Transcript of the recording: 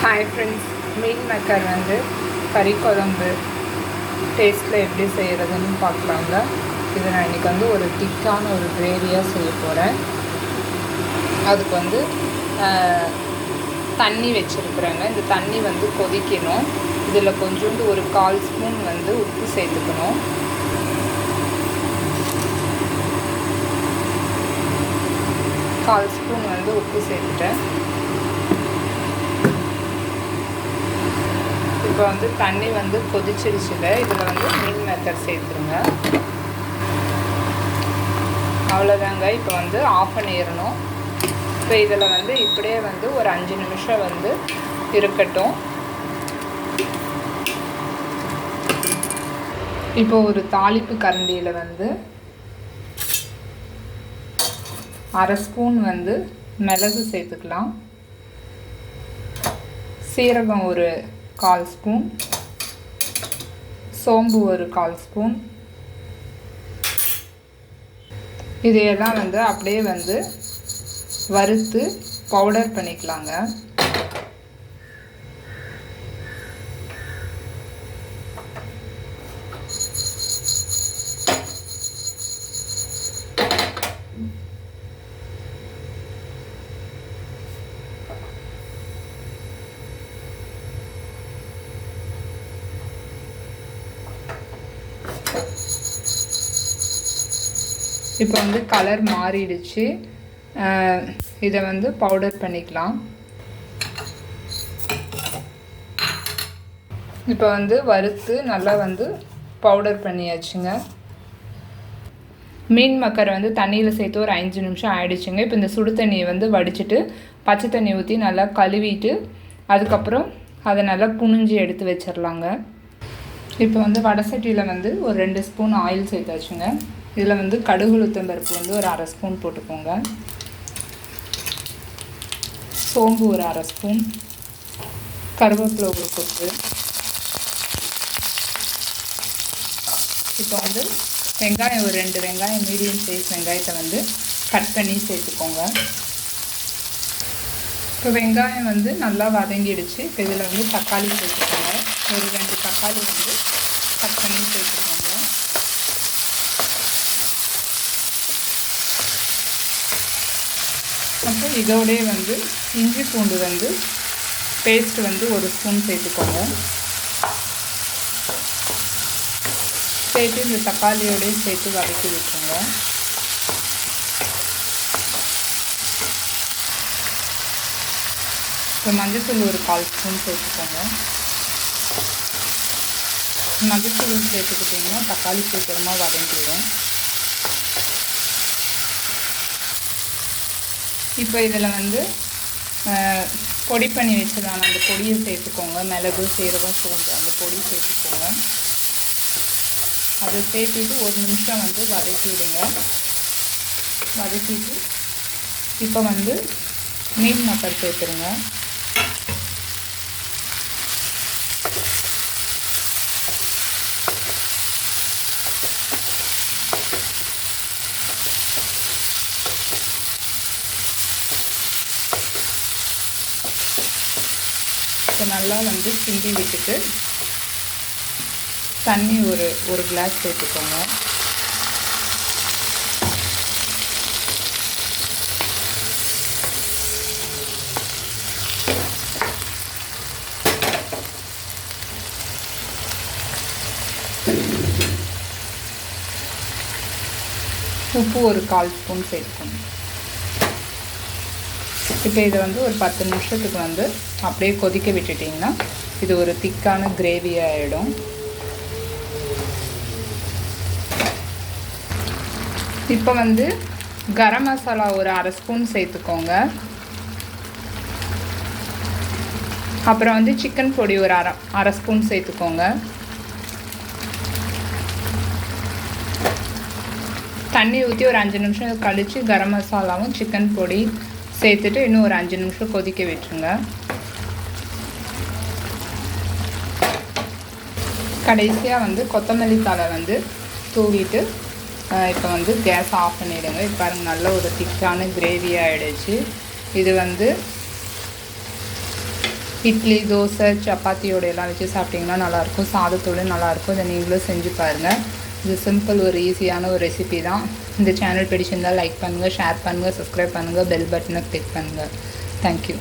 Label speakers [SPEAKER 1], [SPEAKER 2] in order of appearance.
[SPEAKER 1] Hi friends, மீன் maker வந்து கறி குழம்பு டேஸ்ட்டில் எப்படி செய்கிறதுன்னு பார்க்கலாங்க. இது நான் இன்றைக்கி வந்து ஒரு திக்கான ஒரு கிரேவியாக செய்ய போகிறேன். அதுக்கு வந்து தண்ணி வச்சுருக்குறேங்க. இந்த தண்ணி வந்து கொதிக்கணும். இதில் கொஞ்சோண்டு ஒரு 1/4 ஸ்பூன் வந்து உப்பு சேர்த்துக்கணும். கால் ஸ்பூன் வந்து உப்பு சேர்த்துட்டேன். இப்போ வந்து தண்ணி வந்து கொதிச்சிருச்சுல, இதில் வந்து மீன் மேக்கர் சேர்த்துருங்க. அவ்வளோதாங்க. இப்போ வந்து ஆஃப் பண்ணிடணும். இப்போ இதில் வந்து இப்படியே வந்து ஒரு 5 நிமிஷம் வந்து இருக்கட்டும். இப்போ ஒரு தாளிப்பு கரண்டியில் வந்து 1/2 ஸ்பூன் வந்து மிளகு சேர்த்துக்கலாம். சீரகம் ஒரு 1/4 ஸ்பூன், சோம்பு ஒரு 1/4 ஸ்பூன். இதையெல்லாம் வந்து அப்படியே வந்து வறுத்து பவுடர் பண்ணிக்கலாங்க. இப்போ வந்து கலர் மாறிடுச்சு. இதை வந்து பவுடர் பண்ணிக்கலாம். இப்போ வந்து வறுத்து நல்லா வந்து பவுடர் பண்ணியாச்சுங்க. மீன் மக்கரை வந்து தண்ணியில் சேர்த்து ஒரு 5 நிமிஷம் ஆயிடுச்சுங்க. இப்போ இந்த சுடு தண்ணியை வந்து வடிச்சிட்டு பச்சை தண்ணி ஊற்றி நல்லா கழுவிட்டு அதுக்கப்புறம் அதை நல்லா புழிஞ்சி எடுத்து வச்சிடலாங்க. இப்போ வந்து வடை சட்டியில் வந்து ஒரு 2 ஸ்பூன் ஆயில் சேர்த்தாச்சுங்க. இதில் வந்து கடுகு உளுத்தம்பருப்பு வந்து ஒரு 1/2 ஸ்பூன் போட்டுக்கோங்க. சோம்பு ஒரு 1/2 ஸ்பூன், கருவேப்பிலை ஒரு கொத்து. இப்போ வந்து வெங்காயம் ஒரு 2 வெங்காயம் மீடியம் சைஸ் வெங்காயத்தை வந்து கட் பண்ணி சேர்த்துக்கோங்க. இப்போ வெங்காயம் வந்து நல்லா வதங்கிடுச்சு. இப்போ இதில் வந்து தக்காளி சேர்த்துக்கோங்க. ஒரு 2 தக்காளி வந்து கட் பண்ணி சேர்த்துக்கோங்க. அப்புறம் இதோடே வந்து இஞ்சி பூண்டு வந்து பேஸ்ட் வந்து ஒரு ஸ்பூன் சேர்த்துக்கோங்க. சேர்த்து இந்த தக்காளியோடய சேர்த்து வதக்கி விட்டுருங்க. இப்போ மஞ்சள்தூள் ஒரு 1/4 ஸ்பூன் சேர்த்துக்கோங்க. மஞ்சள்தூள் சேர்த்துக்கிட்டிங்கன்னா தக்காளி சீக்கிரமாக வதங்கிடும். இப்போ இதில் வந்து பொடி பண்ணி வச்சதான அந்த பொடியை சேர்த்துக்கோங்க. மிளகு, சீரகம், சோம்பு அந்த பொடி சேர்த்துக்கோங்க. அதை சேர்த்துட்டு ஒரு நிமிஷம் வந்து வதக்கி விடுங்க. வதக்கிட்டு இப்போ வந்து மீன் மக்கர் சேர்த்துருங்க. இப்போ நல்லா வந்து கிண்டி விட்டுட்டு தண்ணி ஒரு கிளாஸ் சேர்த்துக்கோங்க. உப்பு ஒரு 1/4 ஸ்பூன் சேர்த்துக்கோங்க. இப்போ இதை வந்து ஒரு 10 நிமிஷத்துக்கு வந்து அப்படியே கொதிக்க விட்டுட்டிங்கன்னா இது ஒரு திக்கான கிரேவி ஆகிடும். இப்போ வந்து கரம் மசாலா ஒரு 1/2 ஸ்பூன் சேர்த்துக்கோங்க. அப்புறம் வந்து சிக்கன் பொடி ஒரு அரை ஸ்பூன் சேர்த்துக்கோங்க. தண்ணி ஊற்றி ஒரு 5 நிமிஷம் கழித்து கரம் மசாலாவும் சிக்கன் பொடி சேர்த்துட்டு இன்னும் ஒரு 5 நிமிஷம் கொதிக்க விட்டுருங்க. கடைசியாக வந்து கொத்தமல்லி தழை வந்து தூவிட்டு இப்போ வந்து கேஸ் ஆஃப் பண்ணிவிடுங்க. இப்போ பாருங்கள், நல்ல ஒரு திக்கான கிரேவி ஆகிடுச்சு. இது வந்து இட்லி, தோசை, சப்பாத்தியோட எல்லாம் வச்சு சாப்பிட்டிங்கன்னா நல்லாயிருக்கும். சாதத்தோடு நல்லாயிருக்கும். இதை நீங்களும் செஞ்சு பாருங்கள். இது சிம்பிள், ஒரு ஈஸியான ஒரு ரெசிபி தான். இந்த சேனல் பிடிச்சிருந்தால் லைக் பண்ணுங்கள், ஷேர் பண்ணுங்கள், சப்ஸ்கிரைப் பண்ணுங்கள், பெல் பட்டனை கிளிக் பண்ணுங்கள். தேங்க்யூ.